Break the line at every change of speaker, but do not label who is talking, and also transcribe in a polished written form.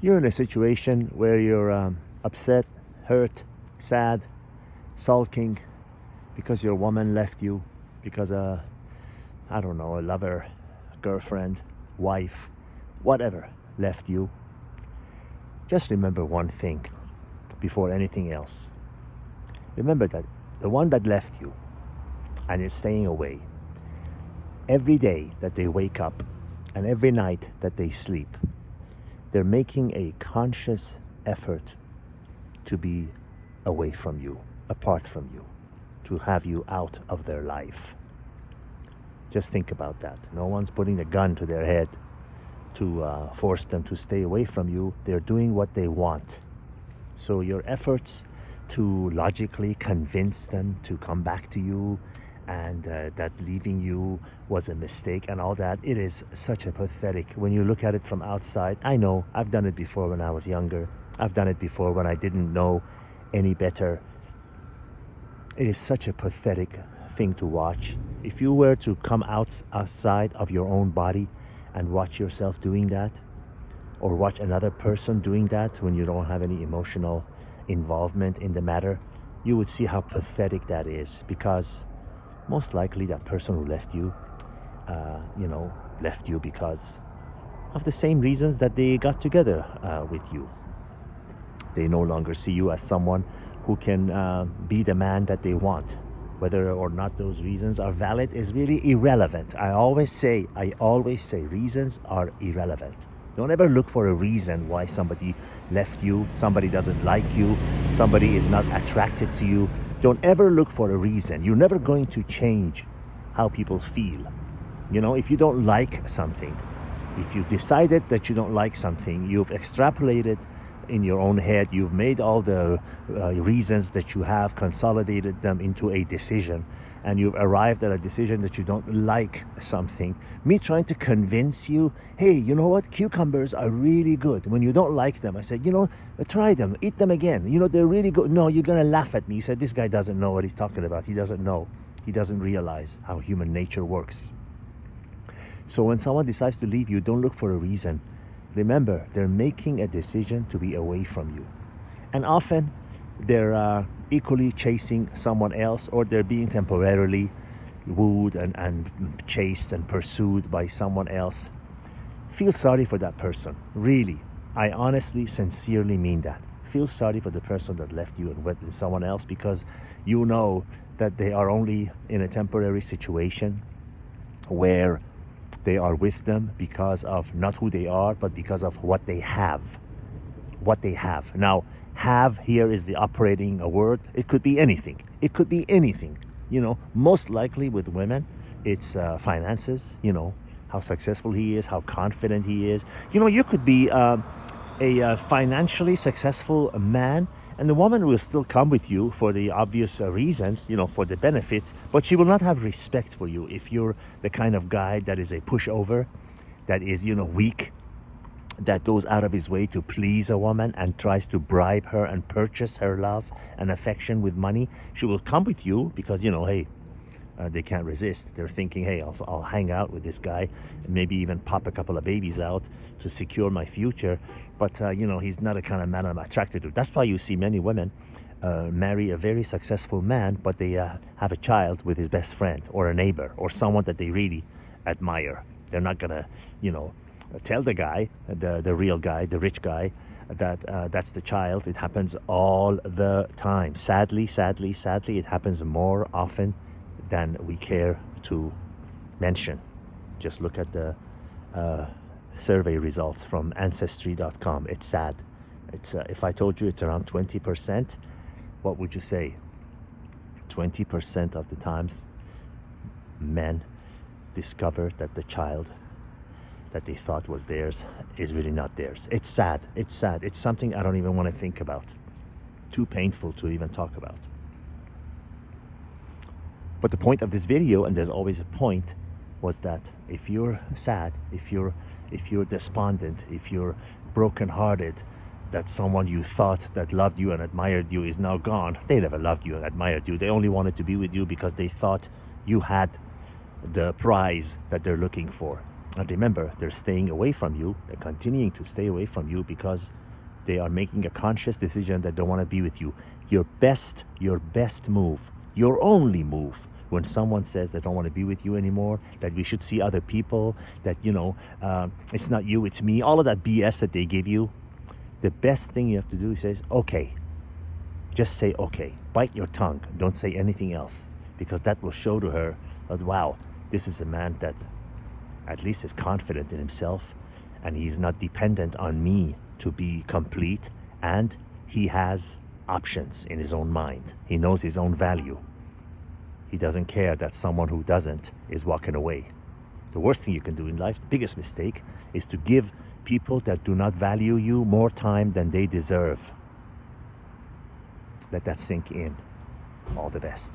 You're in a situation where you're upset, hurt, sad, sulking because your woman left you, because I don't know, a lover, girlfriend, wife, whatever left you. Just remember one thing before anything else. Remember that the one that left you and is staying away, every day that they wake up and every night that they sleep, they're making a conscious effort to be away from you, apart from you, to have you out of their life. Just think about that. No one's putting a gun to their head to force them to stay away from you. They're doing what they want. So your efforts to logically convince them to come back to you and that leaving you was a mistake and all that, it is such a pathetic, when you look at it from outside. I know, I've done it before when I was younger. I've done it before when I didn't know any better. It is such a pathetic thing to watch. If you were to come outside of your own body and watch yourself doing that, or watch another person doing that when you don't have any emotional involvement in the matter, you would see how pathetic that is, because most likely that person who left you, left you because of the same reasons that they got together with you. They no longer see you as someone who can be the man that they want. Whether or not those reasons are valid is really irrelevant. I always say reasons are irrelevant. Don't ever look for a reason why somebody left you, somebody doesn't like you, somebody is not attracted to you. Don't ever look for a reason. You're never going to change how people feel. If you don't like something, if you decided that you don't like something, you've extrapolated in your own head, you've made all the reasons that you have, consolidated them into a decision, and you've arrived at a decision that you don't like something. Me trying to convince you, hey, you know what, cucumbers are really good. When you don't like them, I said, try them, eat them again. They're really good. No, you're gonna laugh at me. You said, this guy doesn't know what he's talking about. He doesn't know. He doesn't realize how human nature works. So when someone decides to leave you, don't look for a reason. Remember, they're making a decision to be away from you. And often, they're equally chasing someone else, or they're being temporarily wooed and chased and pursued by someone else. Feel sorry for that person. Really. I honestly, sincerely mean that. Feel sorry for the person that left you and went with someone else, because you know that they are only in a temporary situation where they are with them because of not who they are, but because of what they have. What they have. Now, have here is the operating word. It could be anything. It could be anything. Most likely with women, it's finances, how successful he is, how confident he is. You could be a financially successful man, and the woman will still come with you for the obvious reasons, for the benefits, but she will not have respect for you if you're the kind of guy that is a pushover, that is, weak, that goes out of his way to please a woman and tries to bribe her and purchase her love and affection with money. She will come with you because, hey, they can't resist. They're thinking, hey, I'll hang out with this guy and maybe even pop a couple of babies out to secure my future. But, he's not a kind of man I'm attracted to. That's why you see many women marry a very successful man, but they have a child with his best friend or a neighbor or someone that they really admire. They're not going to, tell the guy, the real guy, the rich guy, that that's the child. It happens all the time. Sadly, it happens more often than we care to mention. Just look at the survey results from Ancestry.com. It's sad. It's if I told you it's around 20%, what would you say? 20% of the times, men discover that the child that they thought was theirs is really not theirs. It's sad. It's sad. It's something I don't even want to think about. Too painful to even talk about. But the point of this video, and there's always a point, was that if you're sad, if you're despondent, if you're brokenhearted, that someone you thought that loved you and admired you is now gone. They never loved you and admired you. They only wanted to be with you because they thought you had the prize that they're looking for. And remember, they're staying away from you. They're continuing to stay away from you because they are making a conscious decision that they don't want to be with you. Your best move, your only move, when someone says they don't want to be with you anymore, that we should see other people, that, it's not you, it's me, all of that BS that they give you, the best thing you have to do is say, okay. Just say okay. Bite your tongue. Don't say anything else. Because that will show to her that, wow, this is a man that at least is confident in himself, and he's not dependent on me to be complete, and he has options in his own mind. He knows his own value. He doesn't care that someone who doesn't is walking away. The worst thing you can do in life, the biggest mistake, is to give people that do not value you more time than they deserve. Let that sink in. All the best.